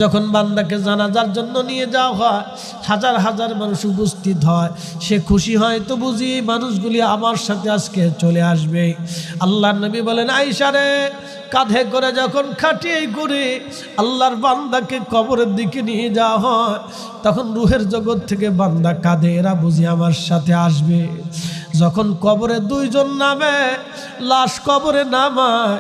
যখন বান্দাকে জানাজার জন্য নিয়ে যাওয়া হয়, হাজার হাজার মানুষ উপস্থিত হয়, সে খুশি হয় তো বুঝি মানুষগুলি আমার সাথে আজকে চলে আসবে। আল্লাহর নবী বলেন, আয়েশা রে, কাঁধে করে যখন খাটিয়ে করে আল্লাহর বান্দাকে কবরের দিকে নিয়ে যাওয়া হয়, তখন রুহের জগৎ থেকে বান্দা কাঁধে, এরা বুঝি আমার সাথে আসবে। যখন কবরে দুইজন নামে, লাশ কবরে নামায়,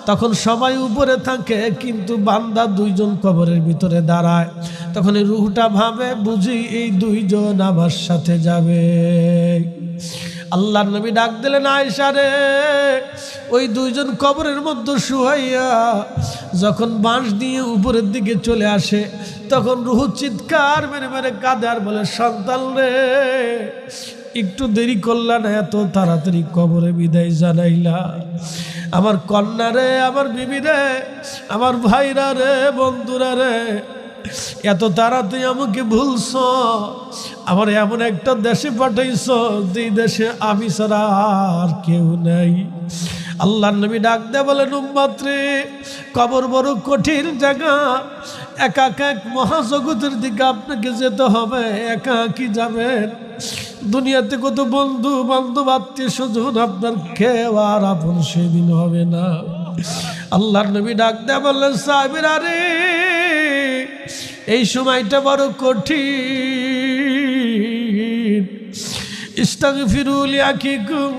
তখন সবাই উপরে থাকে কিন্তু বান্দা দুইজন কবরের ভিতরে দাঁড়ায়। তখন এই রুহটা ভাবে, বুঝি এই দুইজন আমার সাথে যাবে। আল্লাহর নবী ডাক দিলেন, আয়েশা রে, ওই দুইজন কবরের মধ্যে শুয়াইয়া যখন বাঁশ দিয়ে উপরের দিকে চলে আসে, তখন রুহ চিৎকার মেরে মেরে কাঁদে আর বলে, সন্তান রে, একটু দেরি করলা না, এত তাড়াতাড়ি কবরে বিদায় জানাইলা। আমার কন্যা রে, আমার বিবি রে, আমার ভাইরা রে, বন্ধুরা রে, এত তাড়াতাড়ি আমাকে ভুলছ, আমার এমন একটা দেশে পাঠাইছ যে দেশে আমি ছাড়া আর কেউ নাই। আল্লাহর নবী ডাক দেয়া বলেন, উম্মত রে, কবর বড় কঠিন জায়গা, একা একা এক মহাজগতের দিকে আপনাকে যেতে হবে। একা কি যাবেন? দুনিয়াতে কত বন্ধু বান্ধব আত্মীয় স্বজন, আপনার কেউ আর আপন সেদিন হবে না। আল্লাহর নবী ডাক দেয়া বললেন, সাহাবীরা রে, এই সময়টা বড় কঠিন। ইস্তাগফিরু লিআখিকুম,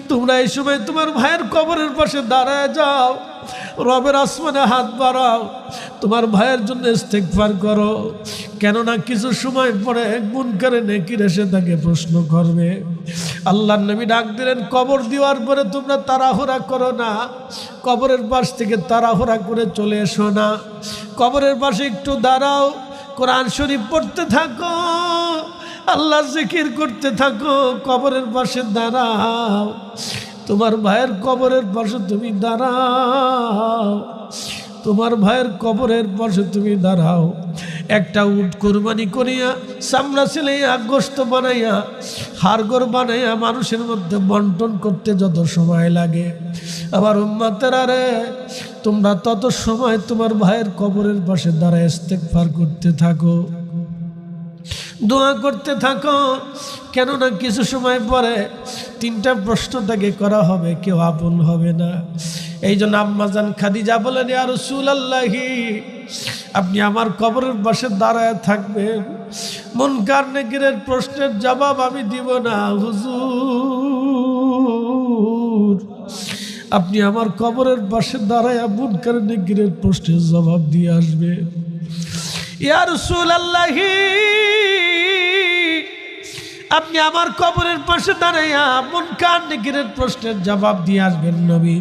তোমরা এই সময় তোমার ভাইয়ের কবরের পাশে দাঁড়ায় যাও, রবের আসমানে হাত বাড়াও, তোমার ভাইয়ের জন্য ইস্তেগফার করো। কেননা কিছু সময় পরে মুনকারে নেকির এসে তাকে প্রশ্ন করবে। আল্লাহর নবী ডাক দিলেন, কবর দেওয়ার পরে তোমরা তাড়াহুড়া করো না, কবরের পাশ থেকে তাড়াহুড়া করে চলে এসো না, কবরের পাশে একটু দাঁড়াও, কোরআন শরীফ পড়তে থাকো, আল্লাহ জিকির করতে থাকো, কবরের পাশে দাঁড়াও, তোমার ভাইয়ের কবরের পাশে তুমি দাঁড়াও, তোমার ভাইয়ের কবরের পাশে তুমি দাঁড়াও। একটা উট কোরবানি করিয়া, চামড়া ছেলাইয়া, গোশত বানাইয়া, হাড়গোড় বানাইয়া মানুষের মধ্যে বন্টন করতে যত সময় লাগে, আমার উম্মতেরা রে, তোমরা তত সময় তোমার ভাইয়ের কবরের পাশে দাঁড়ায় ইস্তেগফার করতে থাকো, দোয়া করতে থাকো। কেননা কিছু সময় পরে তিনটা প্রশ্ন তাকে করা হবে, কেউ আপন হবে না। এই জন্য আম্মাজান খাদিজা বলেন, ইয়া রাসূলুল্লাহি, আপনি আমার কবরের পাশে দাঁড়ায় থাকবেন, মুনকার নেকিরের প্রশ্নের জবাব আমি দিব না হুজুর, আপনি আমার কবরের পাশে দাঁড়ায় মুনকার নেকিরের প্রশ্নের জবাব দিয়ে আসবেন। ইয়া রাসূলুল্লাহি, আপনি আমার কবরের পাশে দাঁড়াইয়া মুনকার নেকিরের প্রশ্নের জবাব দিয়ে আসবেন। নবী,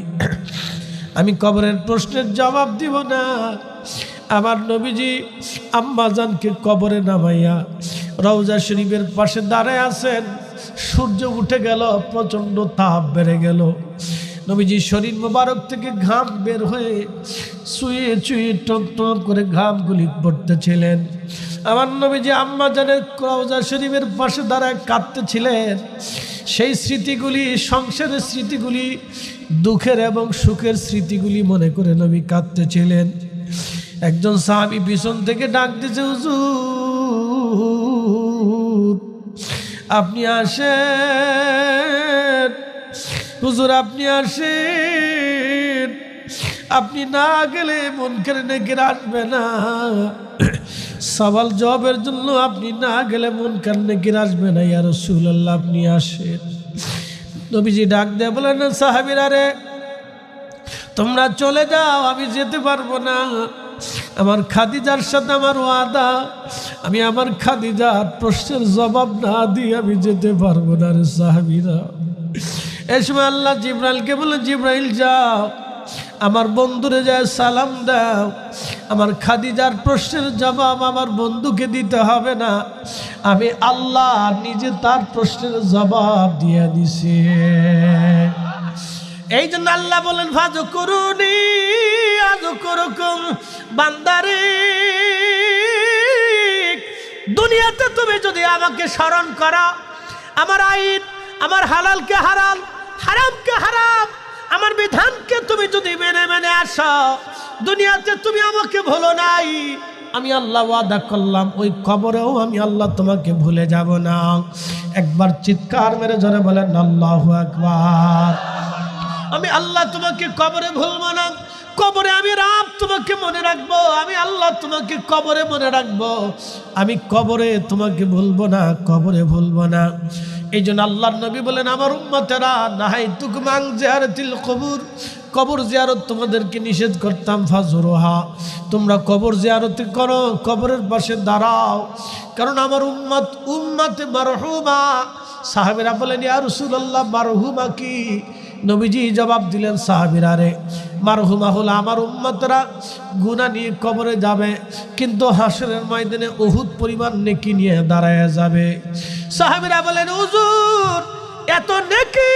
আমি কবরের প্রশ্নের জবাব দিব না। আমার নবীজি আম্মাজানকে কবরে নামাইয়া রওজা শরীফের পাশে দাঁড়ায় আছেন। সূর্য উঠে গেল, প্রচণ্ড তাপ বেড়ে গেল, নবীজি শরীর মোবারক থেকে ঘাম বের হয়ে চুয়ে চুয়ে টপ টপ করে ঘামগুলি পড়তেছিলেন। আমার নবীজি আম্মাজানের রওজা শরীফের পাশে দাঁড়ায় কাঁদতেছিলেন। সেই স্মৃতিগুলি, সংসারের স্মৃতিগুলি, দুঃখের এবং সুখের স্মৃতিগুলি মনে করে নবী কাঁদতেছিলেন। একজন সাহাবী পিছন থেকে ডাক দিয়েছে, হুজুর আপনি আসেন, হুজুর আপনি আসেন, আপনি না গেলে মুনকার নেকির আসবে না। সওয়াল জবাবের জন্য আপনি না গেলে মুনকার নেকির আসবে না। ইয়া রাসূলুল্লাহ, আপনি আসেন। নবীজি ডাক দেয়া বলেন, সাহাবীরা রে, তোমরা চলে যাও, আমি যেতে পারবো না। আমার খাদিজার সাথে আমার ওয়াদা, আমি আমার খাদিজার প্রশ্নের জবাব না দিয়ে আমি যেতে পারবো না রে সাহাবীরা। এই সময় আল্লাহ জিবরাইলকে বলে, জিবরাইল যাও, আমার বন্ধুরে যায় সালাম দাও, আমার খাদিজার প্রশ্নের জবাব আমার বন্ধুকে দিতে হবে না, আমি আল্লাহ নিজে তার প্রশ্নের জবাব দিয়ে দিছি। এই জন্য আল্লাহ বলেন, ফাযকুরুনি আযকুরুকুম, বান্দারে, দুনিয়াতে তুমি যদি আমাকে স্মরণ করো, আমার আইন, আমার হালালকে হালাল, হারামকে হারাম, আমার বিধানকে তুমি যদি মেনে মেনে আসো, দুনিয়াতে তুমি আমাকে ভুলো নাই, আমি আল্লাহ ওয়াদা করলাম ওই কবরেও আমি আল্লাহ তোমাকে ভুলে যাব না। একবার চিৎকার মেরে জোরে বলেন আল্লাহু আকবার। আমি আল্লাহ তোমাকে কবরে ভুলবো না, কবরে আমি রব তোমাকে মনে রাখবো, আমি আল্লাহ তোমাকে কবরে মনে রাখবো, আমি কবরে তোমাকে ভুলবো না, কবরে ভুলবো না। এই জন্য আল্লাহর নবী বলেন আমার উম্মতেরা নাহাইতুকুম আন জিয়ারাতিল কবুর, কবর জিয়ারত তোমাদেরকে নিষেধ করতাম, ফাজুরুহা, তোমরা কবর জিয়ারত করো, কবরের পাশে দাঁড়াও, কারণ আমার উম্মতে মারহুমা। সাহাবীরা বলেন ইয়া রাসূলুল্লাহ মারহুমা কি? নবীজি জবাব দিলেন সাহাবীরা রে, মারহুমা হলো আমার উম্মতরা গুনাহ নিয়ে কবরে যাবে, কিন্তু হাসরের ময়দানে উহুদ পরিমাণ নেকি নিয়ে দাঁড়ায় যাবে। সাহাবীরা বলেন হুজুর এত নেকি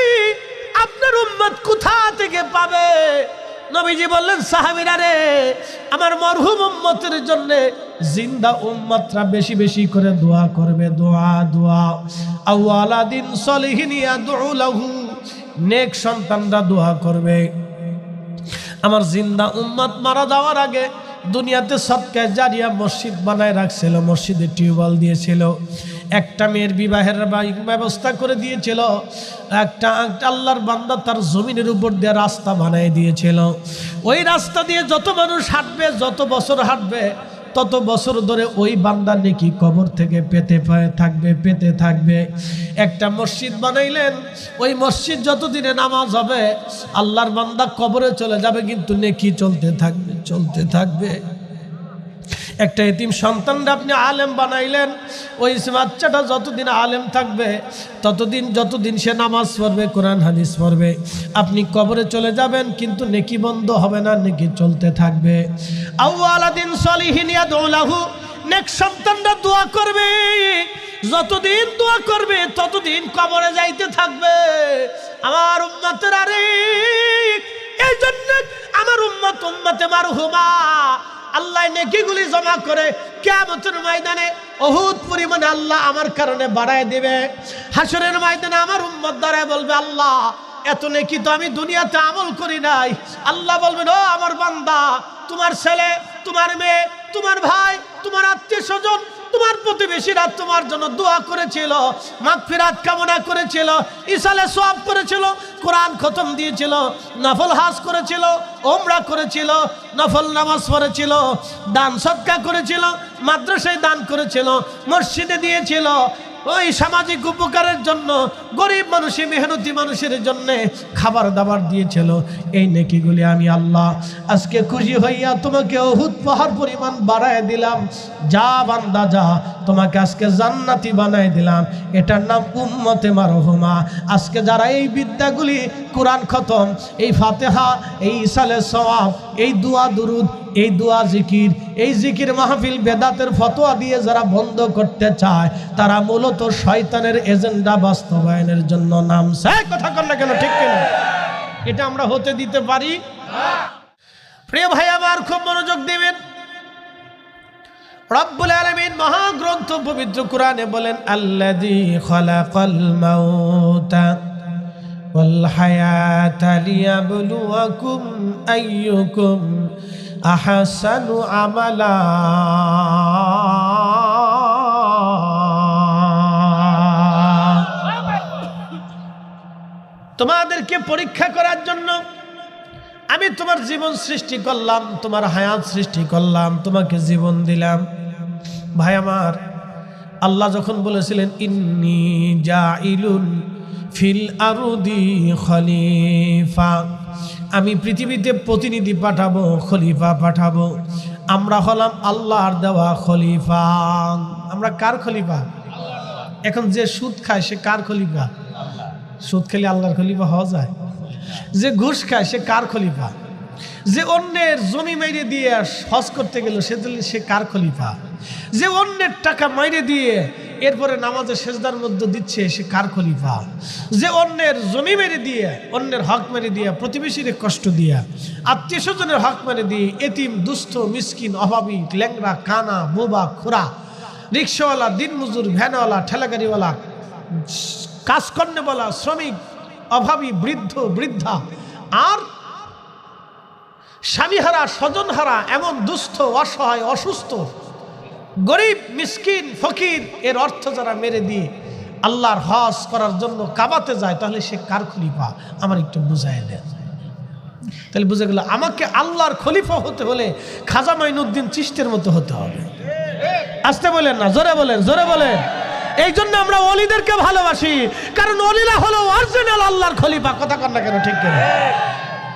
আপনার উম্মত কোথা থেকে পাবে? নবীজি বললেন সাহাবীরা রে, আমার মরহুম উম্মতের জন্য জিন্দা উম্মতরা বেশি বেশি করে দোয়া করবে, দোয়া দোয়া। আওয়ালাদিন সলিহিন ইয়াদউ লাহু, নেক সন্তানরা দোয়া করবে। আমার জিন্দা উম্মত মারা যাওয়ার আগে দুনিয়াতে সদকায়ে জারিয়া মসজিদ বানায় রাখছিল, মসজিদে টিউবওয়েল দিয়েছিল, একটা মেয়ের বিবাহের ব্যবস্থা করে দিয়েছিল, একটা আল্লাহর বান্দা তার জমিনের উপর দিয়ে রাস্তা বানিয়ে দিয়েছিল। ওই রাস্তা দিয়ে যত মানুষ হাঁটবে, যত বছর হাঁটবে, তত বছর ধরে ওই বান্দা নেকি কবর থেকে পেতে থাকবে, পেতে থাকবে। একটা মসজিদ বানাইলেন, ওই মসজিদ যতদিনে নামাজ হবে আল্লাহর বান্দা কবরে চলে যাবে, কিন্তু নেকি চলতে থাকবে, চলতে থাকবে। একটা এতিম সন্তানরা আপনি আলেম বানাইলেন, ওই বাচ্চাটা যতদিন আলেম থাকবে ততদিন, যতদিন সে নামাজ পড়বে, কোরআন হাদিস পড়বে, আপনি কবরে চলে যাবেন, কিন্তু নেকি বন্ধ হবে না, নেকি চলতে থাকবে। আওয়ালাদিন সলিহিন ইয়াদউ লাহু, নেক সন্তানরা দোয়া করবে, যতদিন দোয়া করবে ততদিন কবরে যাইতে থাকবে। আমার উম্মতেরা রে, এই জন্য আমার উম্মত উম্মতে মারহুমা, আল্লাহ নেকিগুলি জমা করে কিয়ামতের ময়দানে উহুদ পরিমাণ আল্লাহ আমার কারণে বাড়ায় দিবে। হাসরের ময়দানে আমার উম্মত দাঁড়ায় বলবে আল্লাহ এত নেকি তো আমি দুনিয়াতে আমল করি নাই। আল্লাহ বলবেন ও আমার বান্দা, তোমার ছেলে, তোমার মেয়ে, তোমার ভাই, তোমার আত্মীয় স্বজন, তোমার প্রতিবেশীরা তোমার জন্য দোয়া করেছিল, মাগফিরাত কামনা করেছিল, ইসালে সওয়াব করেছিল, কোরআন খতম দিয়েছিল, নফল হজ করেছিল, ওমরা করেছিল, নফল নামাজ পড়েছিল, দান সদকা করেছিল, মাদ্রাসায় দান করেছিল, মসজিদে দিয়েছিল, ওই সামাজিক উপকারের জন্য, গরিব মানুষের মেহনতি মানুষের জন্য খাবার দাবার দিয়েছিল। এই নেকিগুলি আমি আল্লাহ আজকে খুশি হইয়া তোমাকে উহুদ পাহাড় পরিমাণ বাড়ায় দিলাম। যা বান্দা যা, তোমাকে আজকে জান্নাতি বানায় দিলাম। এটার নাম উম্মতে মারহুমা। আজকে যারা এই বিদ্যাগুলি, কোরআন খতম, এই ফাতিহা, এই ইসালে সওয়াব, এই দোয়া দুরুদ, এই দোয়া জিকির, এই জিকির মাহফিল, বেদাতের ফতোয়া দিয়ে যারা বন্ধ করতে চায়, তারা মূলত শয়তানের এজেন্ডা বাস্তবায়নের জন্য নামছে। কথা কর না কেন, ঠিক কিনা? এটা আমরা হতে দিতে পারি? প্রিয় ভাই আমার, খুব মনোযোগ দিবেন। রব্বুল আলামিন মহাগ্রন্থ পবিত্র কোরআনে বলেন আল্লাযী খালাকাল মাউতা ওয়াল হায়াতা লিয়াবলুয়াকুম আইয়ুকুম আহসানু আমালা। তোমাদেরকে পরীক্ষা করার জন্য আমি তোমার জীবন সৃষ্টি করলাম, তোমার হায়াত সৃষ্টি করলাম, তোমাকে জীবন দিলাম। ভাই আমার, আল্লাহ যখন বলেছিলেন ইন্নী জাইলুন ফিল আরদি খলিফা, আমি পৃথিবীতে প্রতিনিধি পাঠাবো, খলিফা পাঠাবো, আমরা হলাম আল্লাহর দেওয়া খলিফা। আমরা কার খলিফা? এখন যে সুদ খায় সে কার খলিফা? সুদ খেলে আল্লাহর খলিফা হওয়া যায়? যে ঘুষ খায় সে কার খলিফা? যে অন্যের জমি মাইরে দিয়ে হজ করতে গেল সে কার খলিফা? যে অন্যের টাকা মাইরে দিয়ে এরপরে নামাজের সেজদার মধ্যে দিচ্ছে সে কার খলিফা? যে অন্যের জমি মেরে দিয়ে, অন্যের হক মেরে দিয়ে, প্রতিবেশীর কষ্ট দিয়া, আত্মীয় স্বজনের হক মেরে দিয়ে, এতিম, দুস্থ, মিসকিন, অভাবী, ল্যাংড়া, কানা, বোবা, খোরা, রিক্সাওয়ালা, দিনমজুর, ভ্যানওয়ালা, ঠেলাগাড়িওয়ালা, কাজকর্মওয়ালা, শ্রমিক, অভাবী, বৃদ্ধ, বৃদ্ধা, আর স্বামীহারা, স্বজনহারা, এমন দুস্থ, অসহায়, অসুস্থ গরিব মিসকিন ফকির এর অর্থ যারা মেরে দিয়ে আল্লাহর হজ করার জন্য কাবাতে যায়, তাহলে সে কার খলিফা আমার একটু বুঝাই দেন। তাহলে বুঝে গেল আমাকে আল্লাহর খলিফা হতে হলে খাজা মাইনুদ্দিন চিশতির মতো হতে হবে। আসতে বলেন না, জোরে বলেন, জোরে বলেন। এই জন্য আমরা ওলিদেরকে ভালোবাসি, কারণ ওলিরা হলো অরিজিনাল আল্লাহর খলিফা। কথা কর না কেন, ঠিক কেন?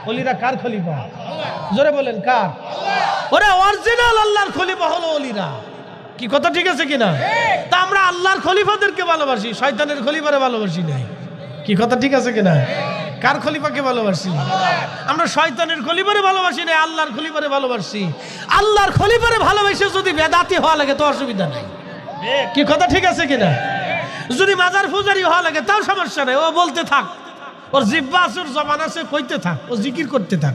ওলিরা কার খলিফা? জোরে বলেন, কার? ওরা অরিজিনাল আল্লাহর খলিফা হলো ওলিরা। কি কথা ঠিক আছে কিনা? তা আমরা আল্লাহর খলিফাদেরকে ভালোবাসি, শয়তানের খলিফারে ভালোবাসি নাই। কি কথা ঠিক আছে কিনা? কার খলিফাকে ভালোবাসি? আমরা শয়তানের খলিফারে ভালোবাসি না, আল্লাহর খলিফারে ভালোবাসি। আল্লাহর খলিফারে ভালোবাসে যদি বেদাতি হওয়া লাগে তো অসুবিধা নাই। কি কথা ঠিক আছে কিনা? যদি মাজার পূজারি হওয়া লাগে তাও সমস্যা নাই, ও বলতে থাক, ওর জিব্বা আছে, ওর জবান আছে, কইতে থাক, ও জিকির করতে থাক,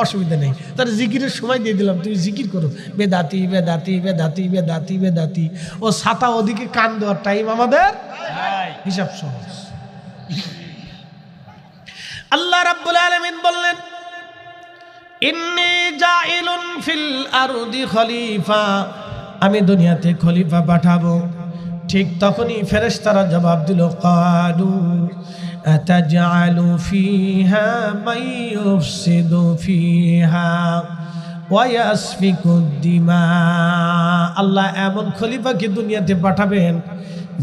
অসুবিধা নেই। তার জিকিরের সময় দিয়ে দিলাম, তুমি জিকির করো, বেদাতি বেদাতি বেদাতি বেদাতি বেদাতি। ও ছাতা ওদিকে কান দেওয়ার টাইম আমাদের, হিসাব সহজ। আল্লাহ রাব্বুল আলামিন বললেন, ইন্নী জাইলুন ফিল আরদি খলিফা, আমি দুনিয়াতে খলিফা পাঠাবো। ঠিক তখনই ফেরেশতারা জবাব দিল, ক্বালু আতাজআলু ফিহা মান ইউফসিদু ফিহা ওয়া ইয়াসফিকুদ দিমা। আল্লাহ এমন খলিফাকে দুনিয়াতে পাঠাবেন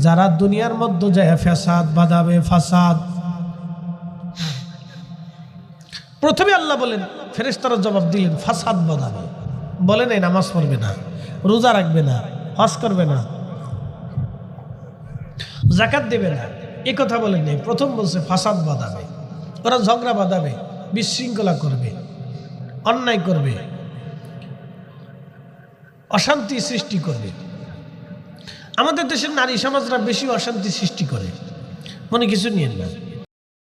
যারা দুনিয়ার মধ্যে যায় ফাসাদ বাঁধাবে, ফাসাদ। প্রথমে আল্লাহ বলেন, ফেরেশতারা জবাব দিলেন ফাসাদ বাঁধাবে। বলেন এই নামাজ পড়বে না, রোজা রাখবে না, হজ করবে না, যাকাত দেবে না, এই কথা বলেন নাই। প্রথম বলছে ফাসাদ বাঁধাবে, ওরা ঝগড়া বাঁধাবে, বিশৃঙ্খলা করবে, অন্যায় করবে, অশান্তি সৃষ্টি করবে। আমাদের দেশের নারী সমাজরা বেশি অশান্তি সৃষ্টি করে, মনে কিছু নিয়েন না।